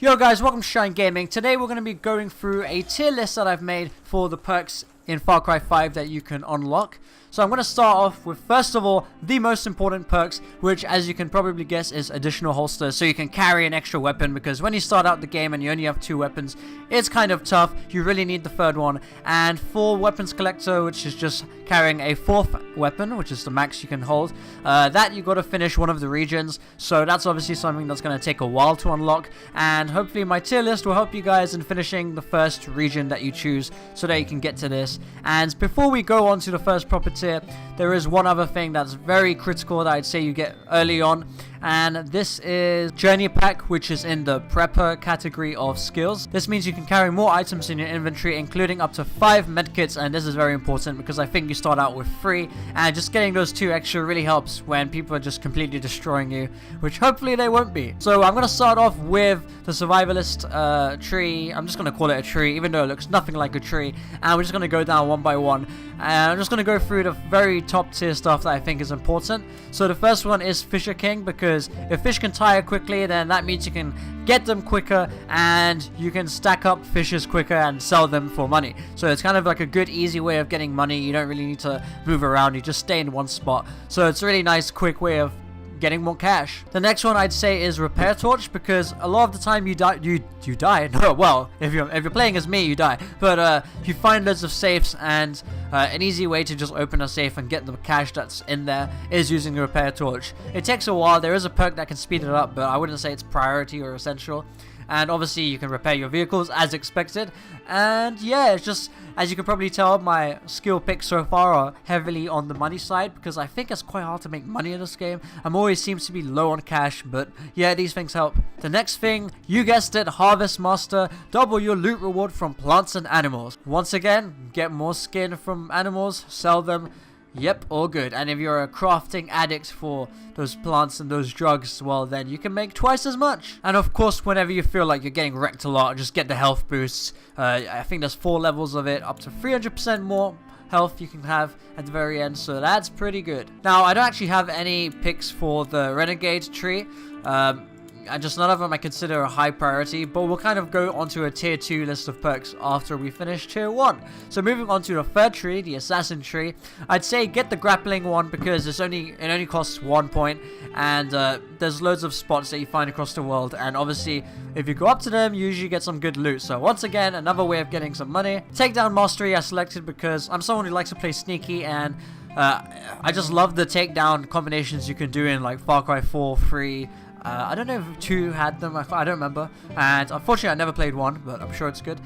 Yo guys, welcome to ShayanGaming. Today we're going to be going through a tier list that I've made for the perks in Far Cry 5 that you can unlock. So I'm going to start off with, first of all, the most important perks, which as you can probably guess is additional holsters, so you can carry an extra weapon, because when you start out the game and you only have 2 weapons, it's kind of tough. You really need the third one. And for weapons collector, which is just carrying a 4th weapon, which is the max you can hold, that you got to finish one of the regions, so that's obviously something that's going to take a while to unlock, and hopefully my tier list will help you guys in finishing the first region that you choose so that you can get to this. And before we go on to the first proper tier, there is one other thing that's very critical that I'd say you get early on, and this is Journey Pack, which is in the Prepper category of skills. This means you can carry more items in your inventory, including up to 5 medkits, and this is very important because I think you start out with 3, and just getting those 2 extra really helps when people are just completely destroying you, which hopefully they won't be. So I'm going to start off with the survivalist tree. I'm just going to call it a tree, even though it looks nothing like a tree, and we're just going to go down one by one. And I'm just going to go through the very top tier stuff that I think is important. So the first one is Fisher King, because if fish can tire quickly, then that means you can get them quicker and you can stack up fishes quicker and sell them for money. So it's kind of like a good easy way of getting money. You don't really need to move around, you just stay in one spot. So it's a really nice quick way of getting more cash. The next one I'd say is Repair Torch, because a lot of the time you die. No, well, if you're playing as me, you die. But you find loads of safes, and an easy way to just open a safe and get the cash that's in there is using the Repair Torch. It takes a while. There is a perk that can speed it up, but I wouldn't say it's priority or essential. And obviously you can repair your vehicles as expected. And yeah, it's just, as you can probably tell, my skill picks so far are heavily on the money side, because I think it's quite hard to make money in this game. I'm always seems to be low on cash, but yeah, these things help. The next thing, you guessed it, Harvest Master. Double your loot reward from plants and animals. Once again, get more skin from animals, sell them. Yep, all good. And if you're a crafting addict for those plants and those drugs, well, then you can make twice as much. And of course, whenever you feel like you're getting wrecked a lot, just get the health boosts. I think there's 4 levels of it, up to 300% more health you can have at the very end, so that's pretty good. Now, I don't actually have any picks for the Renegade tree. And just none of them I consider a high priority, but we'll kind of go onto a tier 2 list of perks after we finish tier 1. So moving on to the third tree, the assassin tree, I'd say get the grappling one, because it only costs 1 point, and there's loads of spots that you find across the world, and obviously if you go up to them, you usually get some good loot. So once again, another way of getting some money. Takedown mastery I selected because I'm someone who likes to play sneaky, and I just love the takedown combinations you can do in like Far Cry 4, 3, I don't know if 2 had them, I don't remember, and unfortunately I never played 1, but I'm sure it's good.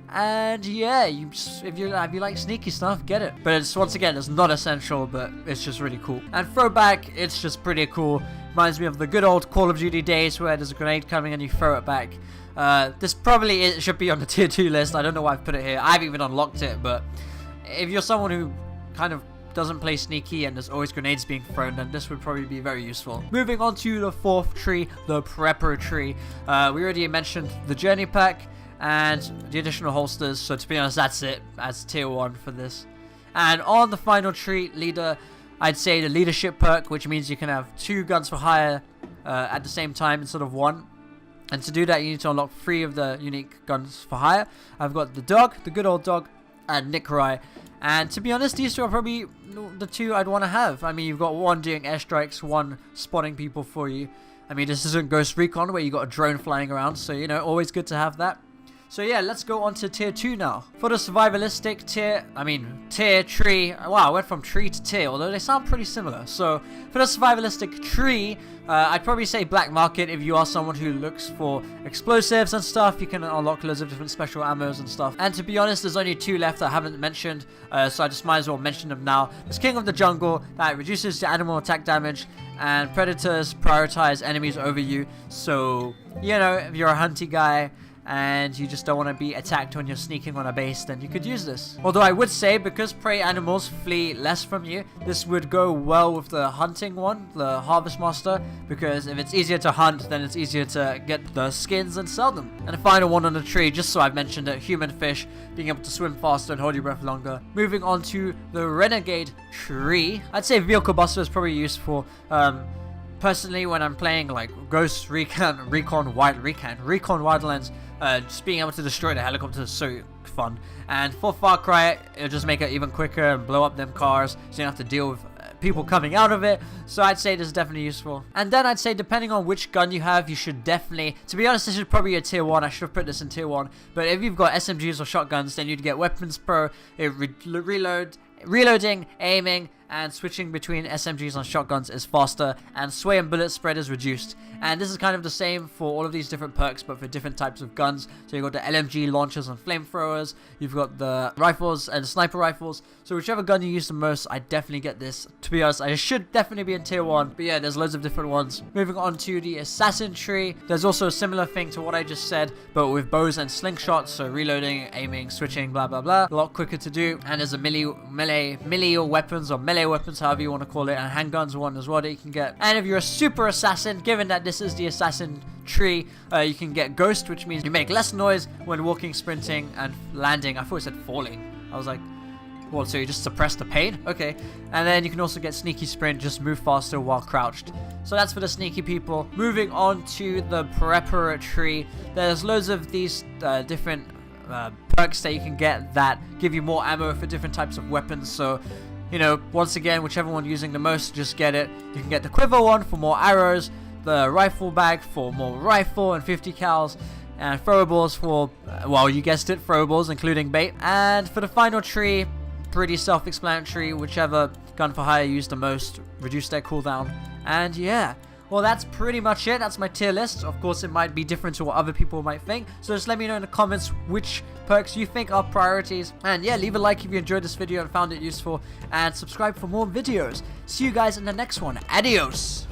And yeah, if you like sneaky stuff, get it. But it's, once again, it's not essential, but it's just really cool. And throwback, it's just pretty cool. Reminds me of the good old Call of Duty days where there's a grenade coming and you throw it back. This probably should be on the tier 2 list. I don't know why I've put it here. I haven't even unlocked it, but if you're someone who kind of doesn't play sneaky and there's always grenades being thrown, then this would probably be very useful. Moving on to the 4th tree, the Prepper tree. We already mentioned the Journey Pack and the additional holsters, so to be honest, that's it as tier 1 for this. And on the final tree, leader, I'd say the leadership perk, which means you can have 2 guns for hire at the same time instead of 1. And to do that, you need to unlock 3 of the unique guns for hire. I've got the dog, the good old dog, and Nikolai. And to be honest, these 2 are probably the 2 I'd want to have. I mean, you've got 1 doing airstrikes, 1 spotting people for you. I mean, this isn't Ghost Recon where you got a drone flying around, so, you know, always good to have that. So yeah, let's go on to tier 2 now. For the survivalistic tier tree, wow, I went from tree to tier, although they sound pretty similar. So for the survivalistic tree, I'd probably say black market. If you are someone who looks for explosives and stuff, you can unlock loads of different special ammos and stuff. And to be honest, there's only 2 left I haven't mentioned, so I just might as well mention them now. There's King of the Jungle, that reduces the animal attack damage, and predators prioritize enemies over you. So, you know, if you're a hunty guy and you just don't want to be attacked when you're sneaking on a base, then you could use this. Although I would say, because prey animals flee less from you, this would go well with the hunting one, the Harvest Master, because if it's easier to hunt, then it's easier to get the skins and sell them. And the final one on the tree, just so I've mentioned it, human fish, being able to swim faster and hold your breath longer. Moving on to the Renegade tree, I'd say Vehicle Buster is probably useful. personally, when I'm playing like Ghost Recon Wildlands, just being able to destroy the helicopter is so fun. And for Far Cry, it'll just make it even quicker and blow up them cars, so you don't have to deal with people coming out of it. So I'd say this is definitely useful. And then I'd say, depending on which gun you have, you should definitely, to be honest, this is probably a tier 1. I should have put this in tier 1. But if you've got SMGs or shotguns, then you'd get Weapons Pro. It reloading, aiming, and switching between SMGs and shotguns is faster, and sway and bullet spread is reduced. And this is kind of the same for all of these different perks, but for different types of guns. So you've got the LMG launchers and flamethrowers, you've got the rifles and sniper rifles. So whichever gun you use the most, I definitely get this. To be honest, I should definitely be in tier 1, but yeah, there's loads of different ones. Moving on to the assassin tree, there's also a similar thing to what I just said, but with bows and slingshots, so reloading, aiming, switching, blah blah blah, a lot quicker to do. And there's a melee weapons, or melee weapons, however you want to call it, and handguns one as well that you can get. And if you're a super assassin, given that this is the assassin tree, you can get ghost, which means you make less noise when walking, sprinting, and landing. I thought it said falling. I was like, well, so you just suppress the pain? Okay. And then you can also get sneaky sprint, just move faster while crouched. So that's for the sneaky people. Moving on to the prepper tree, there's loads of these different perks that you can get that give you more ammo for different types of weapons. So, you know, once again, whichever one you're using the most, just get it. You can get the quiver one for more arrows, the rifle bag for more rifle and 50 cals, and throwables for, well, you guessed it, throwables, including bait. And for the final tree, pretty self-explanatory, whichever gun for hire you use the most, reduce their cooldown. And yeah, well, that's pretty much it. That's my tier list. Of course, it might be different to what other people might think, so just let me know in the comments which perks you think are priorities. And yeah, leave a like if you enjoyed this video and found it useful, and subscribe for more videos. See you guys in the next one. Adios.